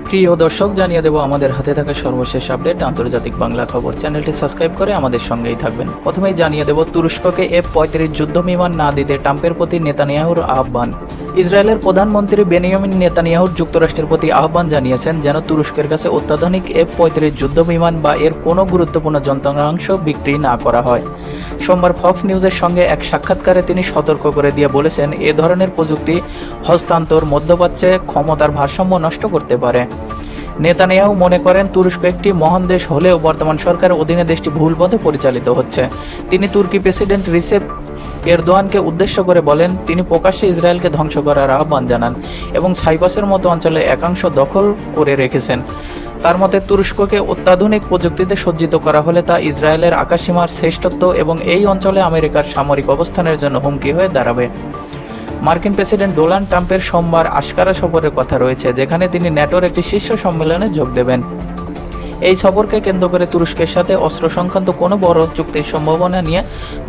প্রিয় দর্শক, জানিয়ে দেব আমাদের হাতে থাকা সর্বশেষ আপডেট আন্তর্জাতিক বাংলা খবর। চ্যানেলটি সাবস্ক্রাইব করে আমাদের সঙ্গেই থাকবেন। প্রথমেই জানিয়ে দেব তুরস্ককে F-35 যুদ্ধ বিমান না দিতে ট্রাম্পের প্রতি নেতানিয়াহুর আহ্বান। ইসরায়েলের প্রধানমন্ত্রী বেনিয়ামিন নেতানিয়াহুর যুক্তরাষ্ট্রের প্রতি আহ্বান জানিয়েছেন যেন তুরস্কের কাছে অত্যাধুনিক F-35 যুদ্ধ বিমান বা এর কোনো গুরুত্বপূর্ণ যন্ত্রাংশ বিক্রি না করা হয়। সোমবার ফক্স নিউজের সঙ্গে এক সাক্ষাৎকারে তিনি সতর্ক করে দিয়ে বলেছেন, এ ধরনের প্রযুক্তি হস্তান্তর মধ্যপ্রাচ্যে ক্ষমতার ভারসাম্য নষ্ট করতে পারে। নেতানিয়াহু মনে করেন তুরস্ক একটি মহান দেশ হলেও বর্তমান সরকারের অধীনে দেশটি ভুল পথে পরিচালিত হচ্ছে। তিনি তুর্কি প্রেসিডেন্ট রিসেপ এরদোয়ানকে উদ্দেশ্য করে বলেন, তিনি প্রকাশ্যে ইসরায়েলকে ধ্বংস করার আহ্বান জানান এবং সাইপ্রাসের মতো অঞ্চলে একাংশ দখল করে রেখেছেন। তার মতে তুরস্ককে অত্যাধুনিক প্রযুক্তিতে সজ্জিত করা হলে তা ইসরায়েলের আকাশসীমার শ্রেষ্ঠত্ব এবং এই অঞ্চলে আমেরিকার সামরিক অবস্থানের জন্য হুমকি হয়ে দাঁড়াবে। মার্কিন প্রেসিডেন্ট ডোনাল্ড ট্রাম্পের সোমবার আশকারা সফরের কথা রয়েছে, যেখানে তিনি ন্যাটোর একটি শীর্ষ সম্মেলনে যোগ দেবেন। এই সফরকে কেন্দ্র করে তুরস্কের সাথে অস্ত্র সংক্রান্ত কোনো বড় চুক্তির সম্ভাবনা নিয়ে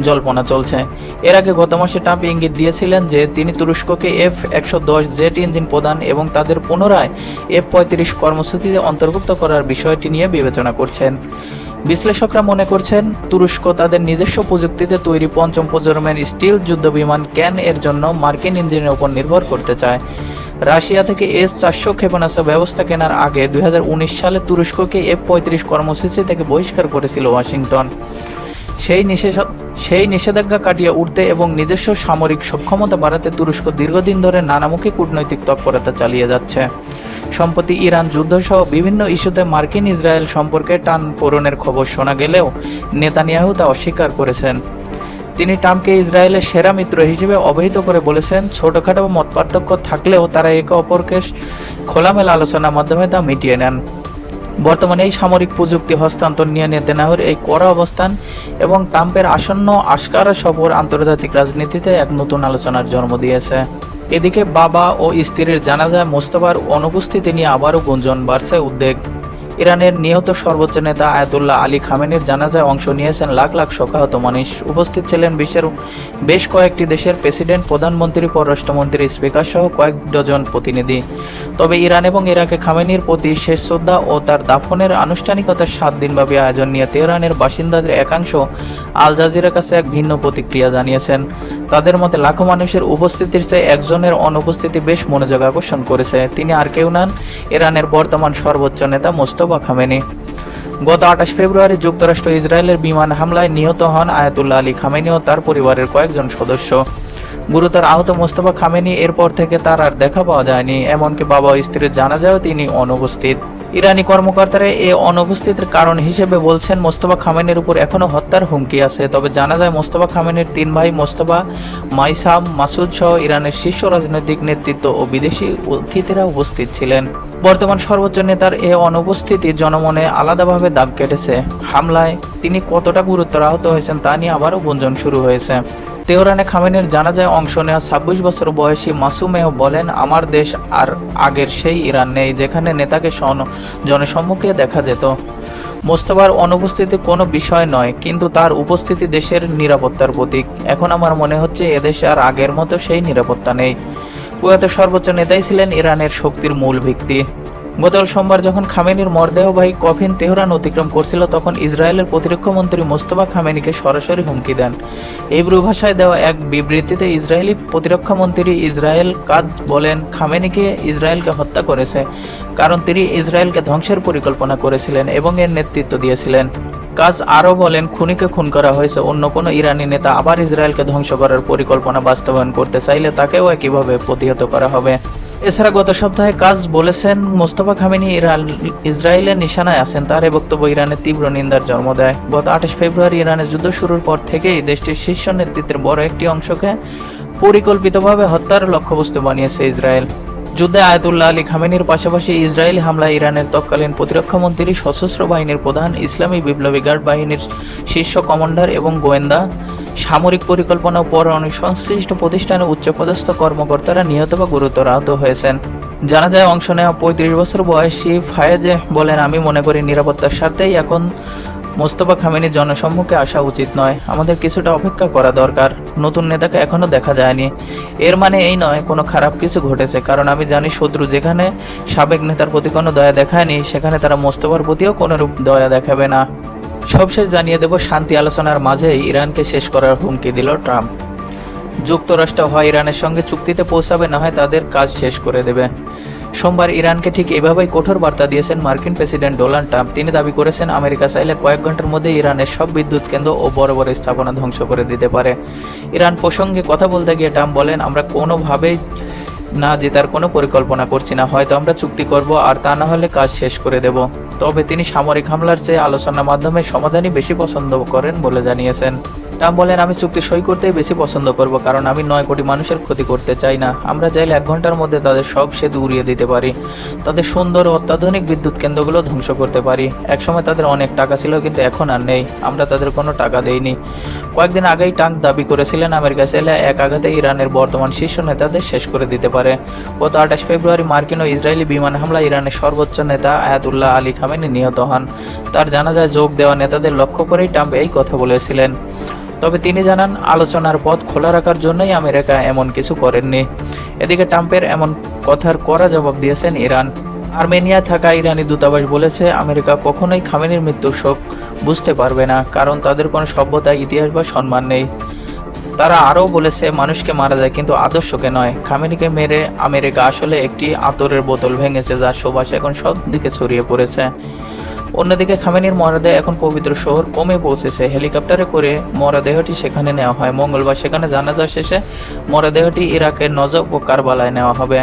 জল্পনা চলছে। এর আগে গত মাসে ট্রাম্প ইঙ্গিত দিয়েছিলেন যে তিনি তুরস্ককে F-110 জেট ইঞ্জিন প্রদান এবং তাদের পুনরায় F-35 কর্মসূচিতে অন্তর্ভুক্ত করার বিষয়টি নিয়ে বিবেচনা করছেন। বিশ্লেষকরা মনে করছেন তুরস্ক তাদের নিজস্ব প্রযুক্তিতে তৈরি পঞ্চম প্রজন্মের স্টিল যুদ্ধবিমান ক্যান এর জন্য মার্কিন ইঞ্জিনের উপর নির্ভর করতে চায়। রাশিয়া থেকে S-400 ক্ষেপণাস্ত্র ব্যবস্থা কেনার আগে 2019 সালে তুরস্ককে F-35 কর্মসূচি থেকে বহিষ্কার করেছিল ওয়াশিংটন। সেই নিষেধাজ্ঞা কাটিয়ে উঠতে এবং নিজস্ব সামরিক সক্ষমতা বাড়াতে তুরস্ক দীর্ঘদিন ধরে নানামুখী কূটনৈতিক তৎপরতা চালিয়ে যাচ্ছে। সম্প্রতি ইরান যুদ্ধসহ বিভিন্ন ইস্যুতে মার্কিন ইসরায়েল সম্পর্কে টানাপোড়েনের খবর শোনা গেলেও নেতানিয়াহু তা অস্বীকার করেছেন। তিনি ট্রাম্পকে ইসরায়েলের সেরা মিত্র হিসেবে অবহিত করে বলেছেন, ছোটখাটো মতপার্থক্য থাকলেও তারা একে অপরকে খোলামেলা আলোচনার মাধ্যমে তা মিটিয়ে নেন। বর্তমানে এই সামরিক প্রযুক্তি হস্তান্তর নিয়ে নেতানিয়াহুর এই কড়া অবস্থান এবং ট্রাম্পের আসন্ন আশকারা সফর আন্তর্জাতিক রাজনীতিতে এক নতুন আলোচনার জন্ম দিয়েছে। এদিকে বাবা ও স্ত্রীর জানাজায় মোস্তফার অনুপস্থিতি নিয়ে আবারও গুঞ্জন বাড়ছে উদ্বেগ। ইরানের নিহত সর্বোচ্চ নেতা আয়াতুল্লাহ আলী খামেনির জানাজায় অংশ নিয়েছেন লাখ লাখ শোকাহত মানুষ। উপস্থিত ছিলেন বিশ্বের বেশ কয়েকটি দেশের প্রেসিডেন্ট, প্রধানমন্ত্রী, পররাষ্ট্রমন্ত্রী, স্পিকার সহ কয়েক ডজন প্রতিনিধি। তবে ইরান এবং ইরাকে খামেনির প্রতি শেষ শ্রদ্ধা ও তার দাফনের আনুষ্ঠানিকতার 7 দিনব্যাপী আয়োজন নিয়ে তেহরানের বাসিন্দাদের একাংশ আল জাজিরার কাছে এক ভিন্ন প্রতিক্রিয়া জানিয়েছেন। তাদের মতে লাখো মানুষের উপস্থিতির চেয়ে একজনের অনুপস্থিতি বেশ মনোযোগ আকর্ষণ করেছে। তিনি আর কেউ নন, ইরানের বর্তমান সর্বোচ্চ নেতা মোস্তফা খামেনি। গত 28 ফেব্রুয়ারি যুক্তরাষ্ট্র ইসরায়েলের বিমান হামলায় নিহত হন আয়াতুল্লাহ আলী খামেনি ও তার পরিবারের কয়েকজন সদস্য। গুরুতর আহত মোস্তফা খামেনি এরপর থেকে তার আর দেখা পাওয়া যায়নি, এমনকি বাবা ও স্ত্রীর জানাজায়ও তিনি অনুপস্থিত। ইরানি কর্মকর্তারা এই অনুপস্থিতির কারণ হিসেবে বলছেন, মোস্তফা খামেনির উপর এখনও হত্যার হুমকি আছে। তবে জানা যায় মোস্তফা খামেনির 3 ভাই মোস্তফা, মাইসাম, মাসুদ সহ ইরানের শীর্ষ রাজনৈতিক নেতৃত্ব ও বিদেশি অতিথিরা উপস্থিত ছিলেন। বর্তমান সর্বোচ্চ নেতার এই অনুপস্থিতি জনমনে আলাদাভাবে দাগ কেটেছে। হামলায় তিনি কতটা গুরুতর আহত হয়েছেন তা নিয়ে আবারও গুঞ্জন শুরু হয়েছে। তেহরানে খামেনির জানাজায় অংশ নেওয়া 26 বছর বয়সী মাসুমেও বলেন, আমার দেশ আর আগের সেই ইরান নেই যেখানে নেতাকে জনসম্মুখে দেখা যেত। মোস্তফার অনুপস্থিতি কোনো বিষয় নয়, কিন্তু তার উপস্থিতি দেশের নিরাপত্তার প্রতীক। এখন আমার মনে হচ্ছে এদেশে আর আগের মতো সেই নিরাপত্তা নেই। প্রয়াত সর্বোচ্চ নেতাই ছিলেন ইরানের শক্তির মূল ভিত্তি। গতকাল সোমবার যখন খামেনির মরদেহবাহী কফিন তেহরান অতিক্রম করছিল, তখন ইসরায়েলের প্রতিরক্ষা মন্ত্রী মোস্তফা খামেনিকে সরাসরি হুমকি দেন। হিব্রু ভাষায় দেওয়া এক বিবৃতিতে ইসরায়েলি প্রতিরক্ষা মন্ত্রী ইসরায়েল কাজ বলেন, খামেনিকে ইসরায়েলকে হত্যা করেছে কারণ তিনি ইসরায়েলকে ধ্বংসের পরিকল্পনা করেছিলেন এবং এর নেতৃত্ব দিয়েছিলেন। কাজ আরও বলেন, খুনিকে খুন করা হয়েছে। অন্য কোনো ইরানি নেতা আবার ইসরায়েলকে ধ্বংস করার পরিকল্পনা বাস্তবায়ন করতে চাইলে তাকেও একইভাবে প্রতিহত করা হবে। এছাড়া গত সপ্তাহে কাজ বলেছেন, মোস্তফা খামেনি ইসরায়েলের নিশানায় আছেন। তার এই বক্তব্য ইরানের তীব্র নিন্দার জন্ম দেয়। গত 28 ফেব্রুয়ারি ইরানের যুদ্ধ শুরুর পর থেকেই দেশটির শীর্ষ নেতৃত্বের বড় একটি অংশকে পরিকল্পিতভাবে হত্যার লক্ষ্যবস্তু বানিয়েছে ইসরায়েল। যুদ্ধে আয়াতুল্লাহ আলী খামেনির পাশাপাশি ইসরায়েলি হামলায় ইরানের তৎকালীন প্রতিরক্ষামন্ত্রী, সশস্ত্র বাহিনীর প্রধান, ইসলামী বিপ্লবী গার্ড বাহিনীর শীর্ষ কমান্ডার এবং গোয়েন্দা, সামরিক পরিকল্পনা ও পরমাণু সংশ্লিষ্ট প্রতিষ্ঠানের উচ্চপদস্থ কর্মকর্তারা নিহত বা গুরুতর আহত হয়েছেন। জানা যায় অংশ নেওয়া 35 বছর বয়সী ফায়েজে বলেন, আমি মনে করি নিরাপত্তার স্বার্থেই এখন মোস্তফা খামেনি জনসম্মুখে আসা উচিত নয়, আমাদের কিছুটা অপেক্ষা করা দরকার। নতুন নেতাকে এখনো দেখা যায়নি। এর মানে এই নয় কোনো খারাপ কিছু ঘটেছে, কারণ আমি জানি শত্রু যেখানে সাবেক নেতার প্রতি কোনো দয়া দেখায়নি, সেখানে তারা মোস্তফার প্রতিও কোনোরূপ দয়া দেখাবে না। সবশেষ জানিয়ে দেব, শান্তি আলোচনার মাঝেই ইরানকে শেষ করার হুমকি দিল ট্রাম্প। যুক্তরাষ্ট্র হয় ইরানের সঙ্গে চুক্তিতে পৌঁছাবে, না হয় তাদের কাজ শেষ করে দেবে। সোমবার ইরানকে ঠিক এভাবেই কঠোর বার্তা দিয়েছেন মার্কিন প্রেসিডেন্ট ডোনাল্ড ট্রাম্প। তিনি দাবি করেছেন আমেরিকা চাইলে কয়েক ঘন্টার মধ্যে ইরানের সব বিদ্যুৎ কেন্দ্র ও বড় বড় স্থাপনা ধ্বংস করে দিতে পারে। ইরান প্রসঙ্গে কথা বলতে গিয়ে ট্রাম্প বলেন, আমরা কোনোভাবেই না জেতার কোনো পরিকল্পনা করছি না, হয়তো আমরা চুক্তি করব, আর তা না হলে কাজ শেষ করে দেব। তবে তিনি সামরিক হামলার চেয়ে আলোচনার মাধ্যমে সমাধানই বেশি পছন্দ করেন বলে জানিয়েছেন। ট্রাম্প বলেন, আমি চুক্তি সই করতেই বেশি পছন্দ করব, কারণ আমি 9 কোটি মানুষের ক্ষতি করতে চাই না। আমরা চাইলে 1 ঘন্টার মধ্যে তাদের সব সেতু উড়িয়ে দিতে পারি, তাদের সুন্দর ও অত্যাধুনিক বিদ্যুৎ কেন্দ্রগুলো ধ্বংস করতে পারি। একসময় তাদের অনেক টাকা ছিল, কিন্তু এখন আর নেই। আমরা তাদের কোনো টাকা দেইনি। কয়েকদিন আগেই ট্রাম্প দাবি করেছিলেন আমেরিকা চাইলে এক আঘাতে ইরানের বর্তমান শীর্ষ নেতাদের শেষ করে দিতে পারে। গত 28 ফেব্রুয়ারি মার্কিন ও ইসরায়েলি বিমান হামলা ইরানের সর্বোচ্চ নেতা আয়াতুল্লাহ আলী খামেনি নিহত হন। তার জানাজায় যোগ দেওয়া নেতাদের লক্ষ্য করেই ট্রাম্প এই কথা বলেছিলেন। তবে তিনি জানান, আলোচনার পথ খোলা রাখার জন্যই আমেরিকা এমন কিছু করেননি। এদিকে ট্রাম্পের এমন কথার কড়া জবাব দিয়েছেন ইরান। আর্মেনিয়ায় থাকা ইরানি দূতাবাস বলেছে, আমেরিকা কখনোই খামেনির মৃত্যুর শোক বুঝতে পারবে না, কারণ তাদের কোনো সভ্যতা, ইতিহাস বা সম্মান নেই। তারা আরও বলেছে, মানুষকে মারা যায় কিন্তু আদর্শকে নয়। খামেনিকে মেরে আমেরিকা আসলে একটি আতরের বোতল ভেঙেছে, যার সুবাস এখন সব দিকে ছড়িয়ে পড়েছে। অন্যদিকে খামেনির মরদেহ এখন পবিত্র শহর কমে পৌঁছেছে। হেলিকপ্টারে করে মরদেহটি সেখানে নেওয়া হয়। মঙ্গলবার সেখানে জানাজা শেষে মরদেহটি ইরাকের নজফ ও কারবালায় নেওয়া হবে।